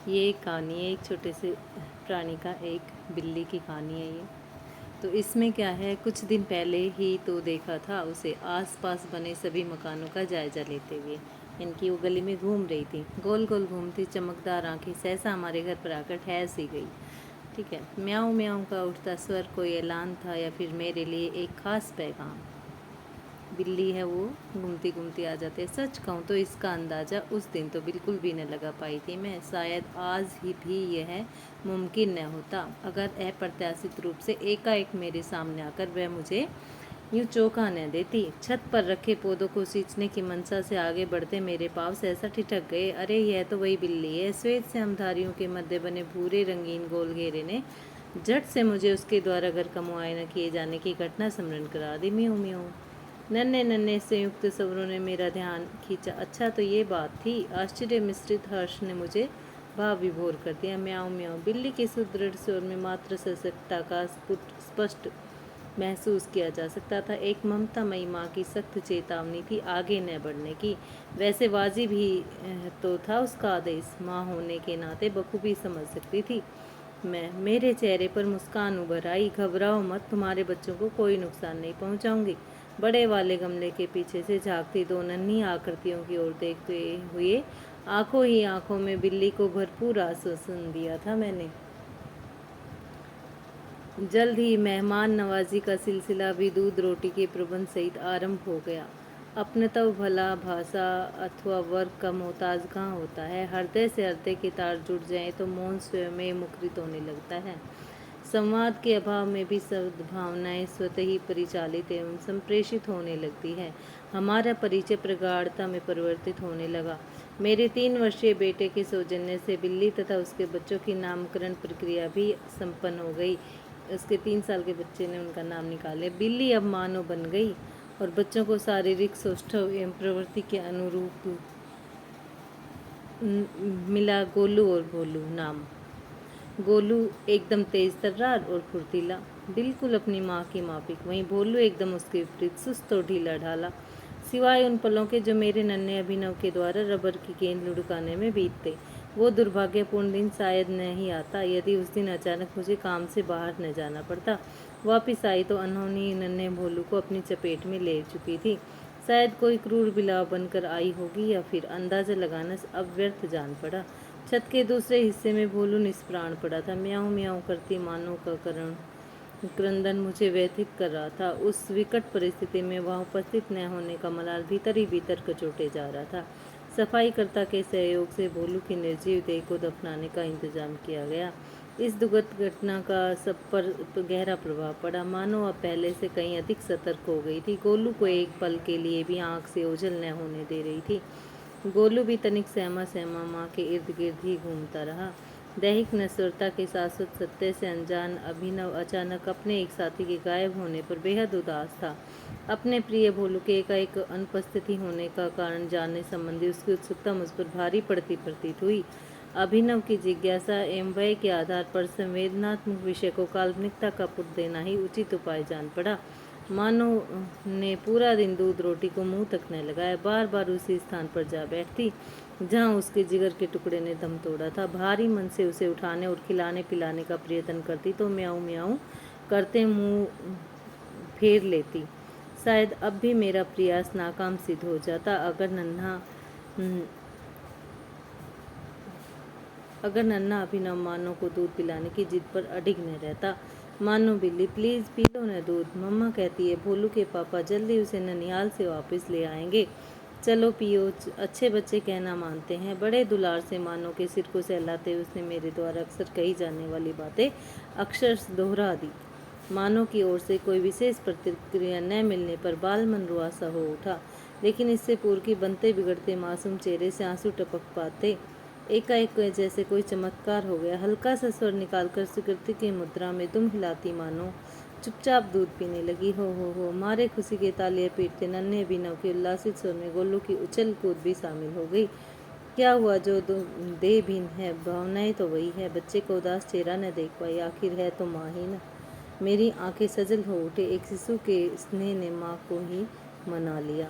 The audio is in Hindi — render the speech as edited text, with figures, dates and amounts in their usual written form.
ये एक कहानी है एक छोटे से प्राणी का, एक बिल्ली की कहानी है ये। तो इसमें क्या है, कुछ दिन पहले ही तो देखा था उसे आसपास बने सभी मकानों का जायजा लेते हुए। इनकी वो गली में घूम रही थी, गोल गोल घूमती चमकदार आंखें सहसा हमारे घर पर आकर ठहर सी गई। ठीक है, म्याऊं म्याऊं का उठता स्वर कोई ऐलान था या फिर मेरे लिए एक खास पैगाम। बिल्ली है वो, घूमती घूमती आ जाते हैं। सच कहूँ तो इसका अंदाज़ा उस दिन तो बिल्कुल भी न लगा पाई थी मैं। शायद आज ही भी यह मुमकिन न होता अगर अप्रत्याशित रूप से एकाएक मेरे सामने आकर वह मुझे यूं चौंका न देती। छत पर रखे पौधों को सींचने की मंशा से आगे बढ़ते मेरे पाँव सहसा ठिठक गए। अरे यह तो वही बिल्ली है। श्वेत श्याम धारियों के मध्य बने भूरे रंगीन गोल घेरे ने झट से मुझे उसके द्वारा घर का मुआयना किए जाने की घटना स्मरण करा दी। म्यूं म्यूं नन्हे नन्हे संयुक्त स्वरों ने मेरा ध्यान खींचा। अच्छा तो ये बात थी। आश्चर्य मिश्रित हर्ष ने मुझे भाव विभोर कर दिया। म्याऊं म्याऊं बिल्ली के सुदृढ़ स्वर में मात्र सजगता का स्पष्ट महसूस किया जा सकता था। एक ममतामयी माँ की सख्त चेतावनी थी आगे न बढ़ने की। वैसे वाजिब ही तो था उसका आदेश। माँ होने के नाते बखूबी समझ सकती थी मैं। मेरे चेहरे पर मुस्कान उभर आई। घबराओ मत, तुम्हारे बच्चों को कोई नुकसान नहीं पहुंचाऊंगी। बड़े वाले गमले के पीछे से झांकती दो नन्ही आकृतियों की ओर देखते हुए आंखों ही आंखों में बिल्ली को भरपूर आश्वासन दिया था मैंने। जल्द ही मेहमान नवाजी का सिलसिला भी दूध रोटी के प्रबंध सहित आरंभ हो गया। अपनत्व भला भाषा अथवा वर्ग का मोहताज कहाँ होता है। हृदय से हृदय के तार जुड़ जाएं तो मौन स्वयं में मुखरित होने लगता है। संवाद के अभाव में भी सद्भावनाएं स्वतः ही परिचालित एवं संप्रेषित होने लगती है। हमारा परिचय प्रगाढ़ता में परिवर्तित होने लगा। मेरे 3 वर्षीय बेटे के सौजन्य से बिल्ली तथा उसके बच्चों की नामकरण प्रक्रिया भी संपन्न हो गई। उसके 3 साल के बच्चे ने उनका नाम निकाले। बिल्ली अब मानव बन गई और बच्चों को शारीरिक सौष्ठव एवं प्रवृत्ति के अनुरूप मिला गोलू और भोलू नाम। गोलू एकदम तेज तर्रार और फुर्तीला, बिल्कुल अपनी माँ की माफिक। वहीं भोलू एकदम उसके विपरीत सुस्त और ढीला ढाला, सिवाय उन पलों के जो मेरे नन्हे अभिनव के द्वारा रबर की गेंद लुढ़काने में बीतते। वो दुर्भाग्यपूर्ण दिन शायद न ही आता यदि उस दिन अचानक मुझे काम से बाहर न जाना पड़ता। वापिस आई तो अनहोनी नन्हे भोलू को अपनी चपेट में ले चुकी थी। शायद कोई क्रूर बिलाव बनकर आई होगी या फिर अंदाजा लगाना अब व्यर्थ जान पड़ा। छत के दूसरे हिस्से में भोलू निष्प्राण पड़ा था। म्याऊं म्याऊं करती मानो का क्रंदन मुझे व्यथित कर रहा था। उस विकट परिस्थिति में वहाँ उपस्थित न होने का मलाल भीतर ही भीतर कचोटे जा रहा था। सफाईकर्ता के सहयोग से भोलू की निर्जीव देह को दफनाने का इंतजाम किया गया। इस दुखद घटना का सब पर गहरा प्रभाव पड़ा, मानो अब पहले से कहीं अधिक सतर्क हो गई थी। गोलू को एक पल के लिए भी आंख से ओझल न होने दे रही थी। गोलू भी तनिक सहमा सहमा माँ के इर्द गिर्द ही घूमता रहा। दैहिक नश्वरता के शाश्वत सत्य से अनजान अभिनव अचानक अपने एक साथी के गायब होने पर बेहद उदास था। अपने प्रिय भोलू के एकाएक अनुपस्थिति होने का कारण जानने संबंधी उसकी उत्सुकता मुझ पर भारी पड़ती प्रतीत हुई। अभिनव की जिज्ञासा एवं भय के आधार पर संवेदनात्मक विषय को काल्पनिकता का पुट देना ही उचित उपाय जान पड़ा। मानो ने पूरा दिन दूध रोटी को मुंह तक न लगाया, बार बार उसी स्थान पर जा बैठती जहाँ उसके जिगर के टुकड़े ने दम तोड़ा था। भारी मन से उसे उठाने और खिलाने पिलाने का प्रयत्न करती तो म्याऊं म्याऊं करते मुंह फेर लेती। शायद अब भी मेरा प्रयास नाकाम सिद्ध हो जाता अगर नन्हा अभिनव मानो को दूध पिलाने की जिद पर अडिग न रहता। मानो बिल्ली, प्लीज पी लो न दूध, मम्मा कहती है भोलू के पापा जल्दी उसे ननिहाल से वापस ले आएंगे। चलो पियो, अच्छे बच्चे कहना मानते हैं। बड़े दुलार से मानो के सिर को सहलाते हुए उसने मेरे द्वारा अक्सर कही जाने वाली बातें अक्षरश दोहरा दी। मानो की ओर से कोई विशेष प्रतिक्रिया न मिलने पर बाल मन रुआसा हो उठा, लेकिन इससे पूर्व की बनते बिगड़ते मासूम चेहरे से आंसू टपक पाते। एकाएक जैसे कोई चमत्कार हो गया। हल्का सा स्वर निकालकर स्वीकृति की मुद्रा में दुम हिलाती मानो चुपचाप दूध पीने लगी। हो मारे खुशी के तालियां पीटते नन्हे अभिनव के उल्लासित स्वर में गोलू की उछल कूद भी शामिल हो गई। क्या हुआ, जो देह भिन्न है भावनाएं तो वही है। बच्चे को उदास चेहरा न देख पाई, आखिर है तो माँ ही न। मेरी आंखें सजल हो उठे। एक शिशु के स्नेह ने माँ को ही मना लिया।